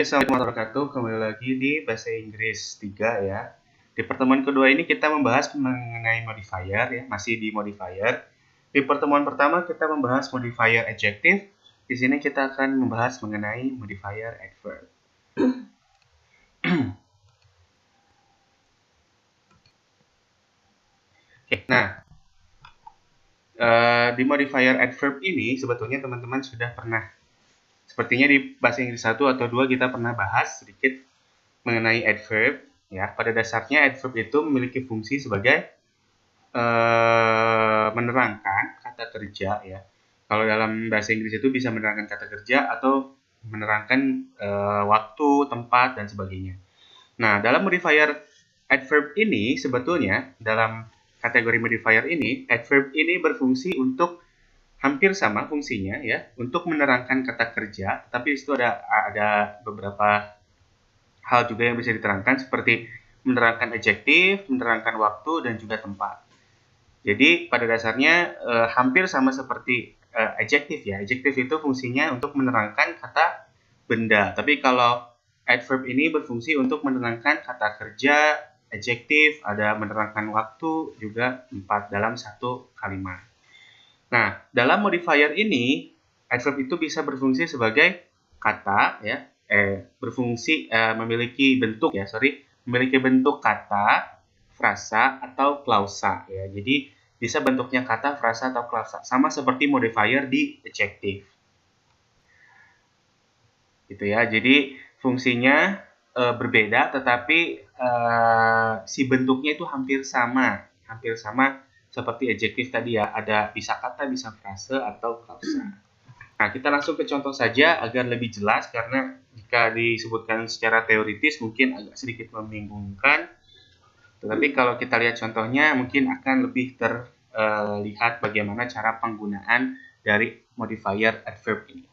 Assalamualaikum warahmatullahi wabarakatuh. Kembali lagi di Bahasa Inggris 3 ya. Di pertemuan kedua ini kita membahas mengenai modifier ya, masih di modifier. Di pertemuan pertama kita membahas modifier adjective. Di sini kita akan membahas mengenai modifier adverb. Oke, nah di modifier adverb ini sebetulnya teman-teman sudah pernah, sepertinya di bahasa Inggris 1 atau 2 kita pernah bahas sedikit mengenai adverb ya. Pada dasarnya adverb itu memiliki fungsi sebagai menerangkan kata kerja ya. Kalau dalam bahasa Inggris itu bisa menerangkan kata kerja atau menerangkan waktu, tempat, dan sebagainya. Nah, dalam modifier adverb ini sebetulnya dalam kategori modifier ini, adverb ini berfungsi untuk hampir sama fungsinya ya, untuk menerangkan kata kerja, tapi itu ada beberapa hal juga yang bisa diterangkan seperti menerangkan adjektif, menerangkan waktu, dan juga tempat. Jadi pada dasarnya hampir sama seperti adjektif ya. Adjektif itu fungsinya untuk menerangkan kata benda. Tapi kalau adverb ini berfungsi untuk menerangkan kata kerja, adjektif, ada menerangkan waktu, juga tempat dalam satu kalimat. Nah, dalam modifier ini, adverb itu bisa berfungsi sebagai kata ya, memiliki bentuk kata, frasa, atau klausa ya. Jadi bisa bentuknya kata, frasa, atau klausa, sama seperti modifier di adjective. Gitu ya. Jadi fungsinya berbeda, tetapi si bentuknya itu hampir sama seperti adjektif tadi ya. Ada bisa kata, bisa frase, atau klausa. Nah, kita langsung ke contoh saja agar lebih jelas, karena jika disebutkan secara teoritis mungkin agak sedikit membingungkan. Tetapi kalau kita lihat contohnya mungkin akan lebih terlihat bagaimana cara penggunaan dari modifier adverb ini.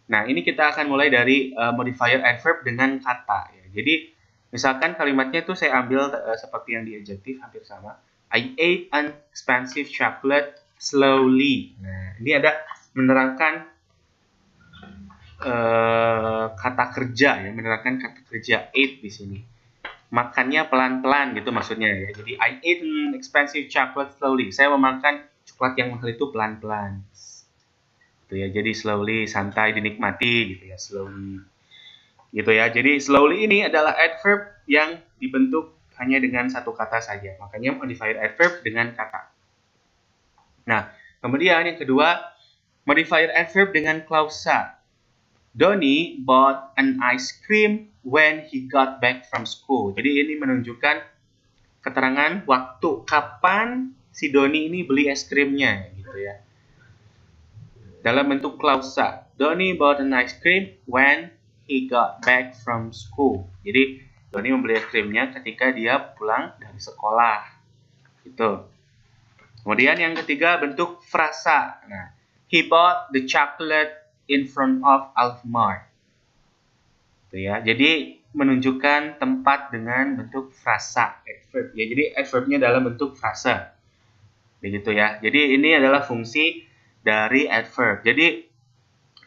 Nah, ini kita akan mulai dari modifier adverb dengan kata ya. Jadi, misalkan kalimatnya itu saya ambil seperti yang di adjective, hampir sama. I ate an expensive chocolate slowly. Nah, ini ada menerangkan kata kerja ya, menerangkan kata kerja ate di sini. Makannya pelan-pelan gitu maksudnya ya. Jadi I ate an expensive chocolate slowly. Saya memakan coklat yang mahal itu pelan-pelan. Gitu ya. Jadi slowly, santai, dinikmati gitu ya, slowly. Gitu ya. Jadi slowly ini adalah adverb yang dibentuk hanya dengan satu kata saja. Makanya modifier adverb dengan kata. Nah, kemudian yang kedua, modifier adverb dengan klausa. Donnie bought an ice cream when he got back from school. Jadi ini menunjukkan keterangan waktu kapan si Donnie ini beli es krimnya gitu ya. Dalam bentuk klausa. Donnie bought an ice cream when he got back from school. Jadi Donnie membeli es krimnya ketika dia pulang dari sekolah. Gitu. Kemudian yang ketiga bentuk frasa. Nah, he bought the chocolate in front of Alfamart. Ya, jadi menunjukkan tempat dengan bentuk frasa adverb. Ya, jadi adverbnya dalam bentuk frasa. Begitu ya. Jadi ini adalah fungsi dari adverb. Jadi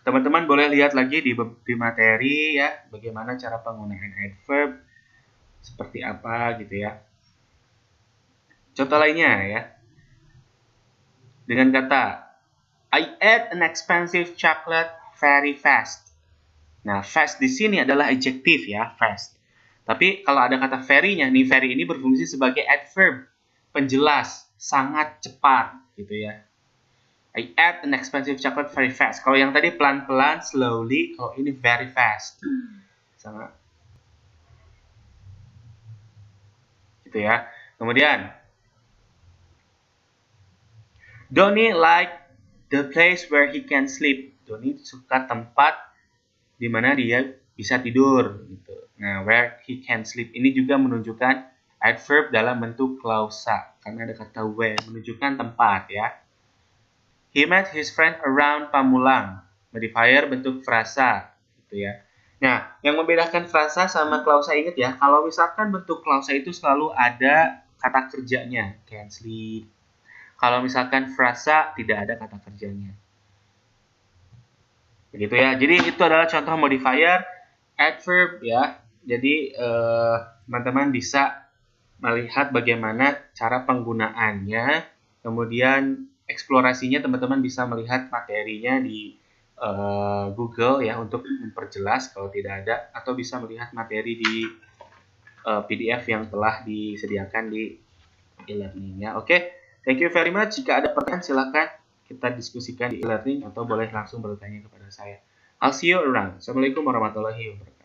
teman-teman boleh lihat lagi di materi ya, bagaimana cara penggunaan adverb seperti apa gitu ya. Contoh lainnya ya. Dengan kata I ate an expensive chocolate very fast. Nah, fast di sini adalah adjektif ya, fast. Tapi kalau ada kata very-nya, nih very ini berfungsi sebagai adverb, penjelas, sangat cepat gitu ya. I ate an expensive chocolate very fast. Kalau yang tadi pelan-pelan, slowly, kalau ini very fast. Sama. Gitu ya. Kemudian Donnie like the place where he can sleep. Donnie suka tempat di mana dia bisa tidur gitu. Nah, where he can sleep ini juga menunjukkan adverb dalam bentuk klausa karena ada kata where menunjukkan tempat ya. He met his friend around Pamulang. Modifier bentuk frasa gitu ya. Nah, yang membedakan frasa sama klausa ingat ya, kalau misalkan bentuk klausa itu selalu ada kata kerjanya, can sleep. Kalau misalkan frasa tidak ada kata kerjanya. Begitu ya. Jadi itu adalah contoh modifier adverb ya. Jadi teman-teman bisa melihat bagaimana cara penggunaannya, kemudian eksplorasinya teman-teman bisa melihat materinya di Google ya untuk memperjelas kalau tidak ada, atau bisa melihat materi di PDF yang telah disediakan di e-learning ya. Oke, thank you very much. Jika ada pertanyaan silakan kita diskusikan di e-learning atau boleh langsung bertanya kepada saya. I'll see you around. Assalamualaikum warahmatullahi wabarakatuh.